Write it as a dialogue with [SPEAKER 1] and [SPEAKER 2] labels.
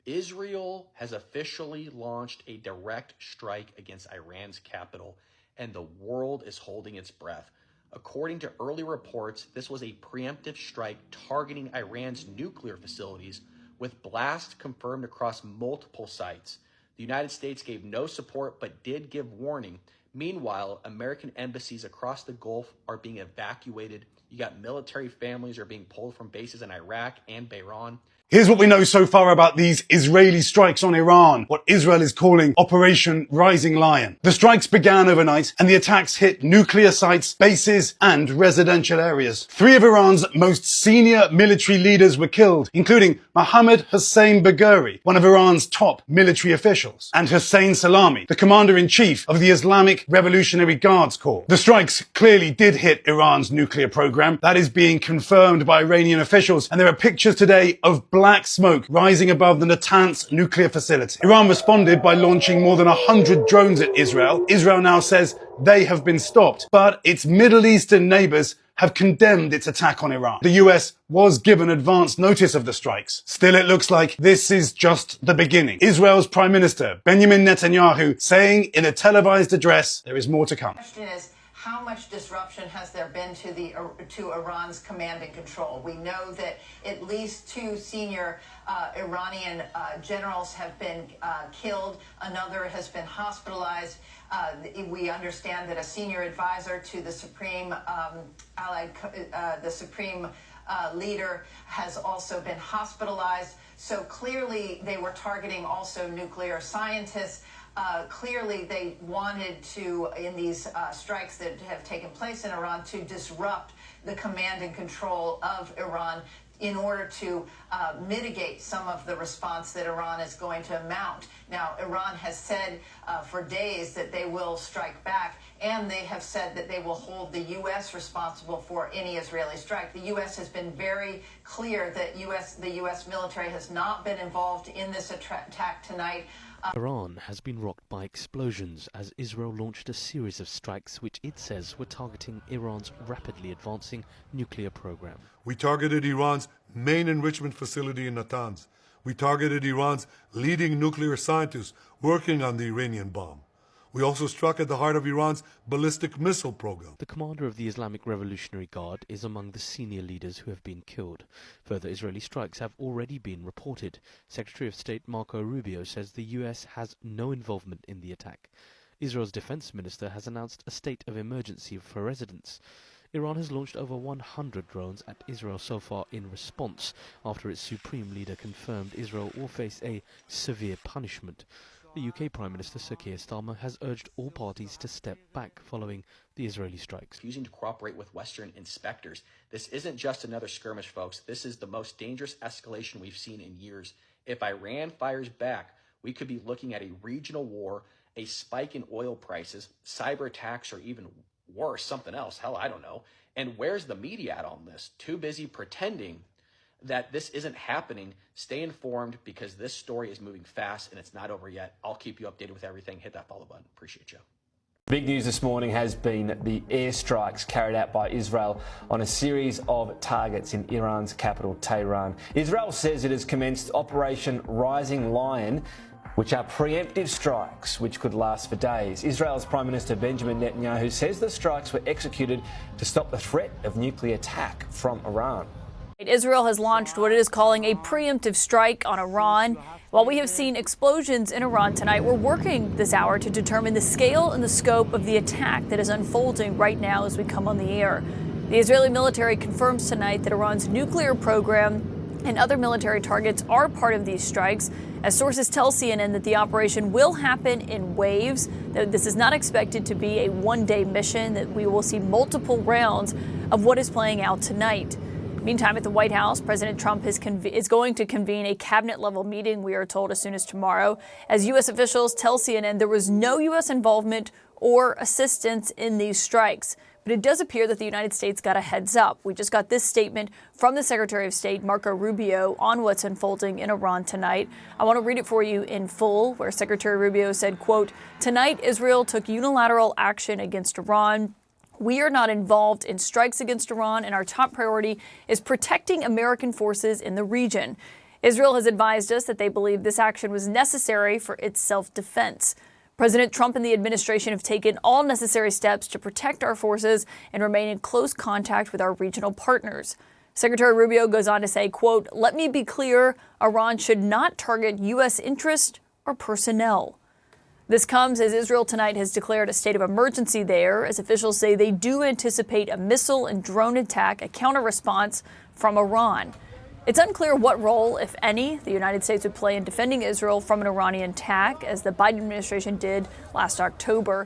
[SPEAKER 1] Israel has officially launched a direct strike against Iran's capital, and the world is holding its breath. According to early reports, this was a preemptive strike targeting Iran's nuclear facilities, with blasts confirmed across multiple sites. The United States gave no support but did give warning. Meanwhile, American embassies across the Gulf are being evacuated. You got military families are being pulled from bases in Iraq and Bahrain.
[SPEAKER 2] Here's what we know so far about these Israeli strikes on Iran, what Israel is calling Operation Rising Lion. The strikes began overnight and the attacks hit nuclear sites, bases and residential areas. 3 of Iran's most senior military leaders were killed, including Mohammad Hossein Bagheri, one of Iran's top military officials, and Hossein Salami, the commander-in-chief of the Islamic Revolutionary Guards Corps. The strikes clearly did hit Iran's nuclear program. That is being confirmed by Iranian officials, and there are pictures today of black smoke rising above the Natanz nuclear facility. Iran responded by launching more than 100 drones at Israel. Israel now says they have been stopped, but its Middle Eastern neighbors have condemned its attack on Iran. The US was given advance notice of the strikes. Still, it looks like this is just the beginning. Israel's Prime Minister, Benjamin Netanyahu, saying in a televised address, there is more to come.
[SPEAKER 3] The question is, how much disruption has there been to Iran's command and control? We know that at least 2 senior Iranian generals have been killed. Another has been hospitalized. We understand that a senior advisor to the Supreme leader has also been hospitalized. So clearly they were targeting also nuclear scientists. Clearly they wanted to, in these strikes that have taken place in Iran, to disrupt the command and control of Iran in order to mitigate some of the response that Iran is going to mount. Now, Iran has said for days that they will strike back, and they have said that they will hold the U.S. responsible for any Israeli strike. The U.S. has been very clear that the U.S. military has not been involved in this attack tonight.
[SPEAKER 4] Iran has been rocked by explosions as Israel launched a series of strikes which it says were targeting Iran's rapidly advancing nuclear program.
[SPEAKER 5] We targeted Iran's main enrichment facility in Natanz. We targeted Iran's leading nuclear scientists working on the Iranian bomb. We also struck at the heart of Iran's ballistic missile program.
[SPEAKER 4] The commander of the Islamic Revolutionary Guard is among the senior leaders who have been killed. Further Israeli strikes have already been reported. Secretary of State Marco Rubio says the US has no involvement in the attack. Israel's defense minister has announced a state of emergency for residents. Iran has launched over 100 drones at Israel so far in response, after its supreme leader confirmed Israel will face a severe punishment. The UK Prime Minister Sir Keir Starmer has urged all parties to step back following the Israeli strikes.
[SPEAKER 1] Refusing to cooperate with Western inspectors. This isn't just another skirmish, folks. This is the most dangerous escalation we've seen in years. If Iran fires back, we could be looking at a regional war, a spike in oil prices, cyber attacks, or even worse, something else. Hell, I don't know. And where's the media at on this? Too busy pretending that this isn't happening. Stay informed because this story is moving fast and it's not over yet. I'll keep you updated with everything. Hit that follow button. Appreciate you.
[SPEAKER 6] Big news this morning has been the airstrikes carried out by Israel on a series of targets in Iran's capital, Tehran. Israel says it has commenced Operation Rising Lion, which are preemptive strikes which could last for days. Israel's Prime Minister Benjamin Netanyahu says the strikes were executed to stop the threat of nuclear attack from Iran.
[SPEAKER 7] Israel has launched what it is calling a preemptive strike on Iran. While we have seen explosions in Iran tonight, we're working this hour to determine the scale and the scope of the attack that is unfolding right now as we come on the air. The Israeli military confirms tonight that Iran's nuclear program and other military targets are part of these strikes, as sources tell CNN that the operation will happen in waves, that this is not expected to be a one-day mission, that we will see multiple rounds of what is playing out tonight. Meantime, at the White House, President Trump is going to convene a cabinet-level meeting, we are told, as soon as tomorrow. As U.S. officials tell CNN there was no U.S. involvement or assistance in these strikes. But it does appear that the United States got a heads up. We just got this statement from the Secretary of State, Marco Rubio, on what's unfolding in Iran tonight. I want to read it for you in full, where Secretary Rubio said, quote, "Tonight, Israel took unilateral action against Iran. We are not involved in strikes against Iran, and our top priority is protecting American forces in the region. Israel has advised us that they believe this action was necessary for its self-defense. President Trump and the administration have taken all necessary steps to protect our forces and remain in close contact with our regional partners. Secretary Rubio goes on to say, quote, "Let me be clear, Iran should not target U.S. interest or personnel." This comes as Israel tonight has declared a state of emergency there, as officials say they do anticipate a missile and drone attack, a counter-response from Iran. It's unclear what role, if any, the United States would play in defending Israel from an Iranian attack, as the Biden administration did last October.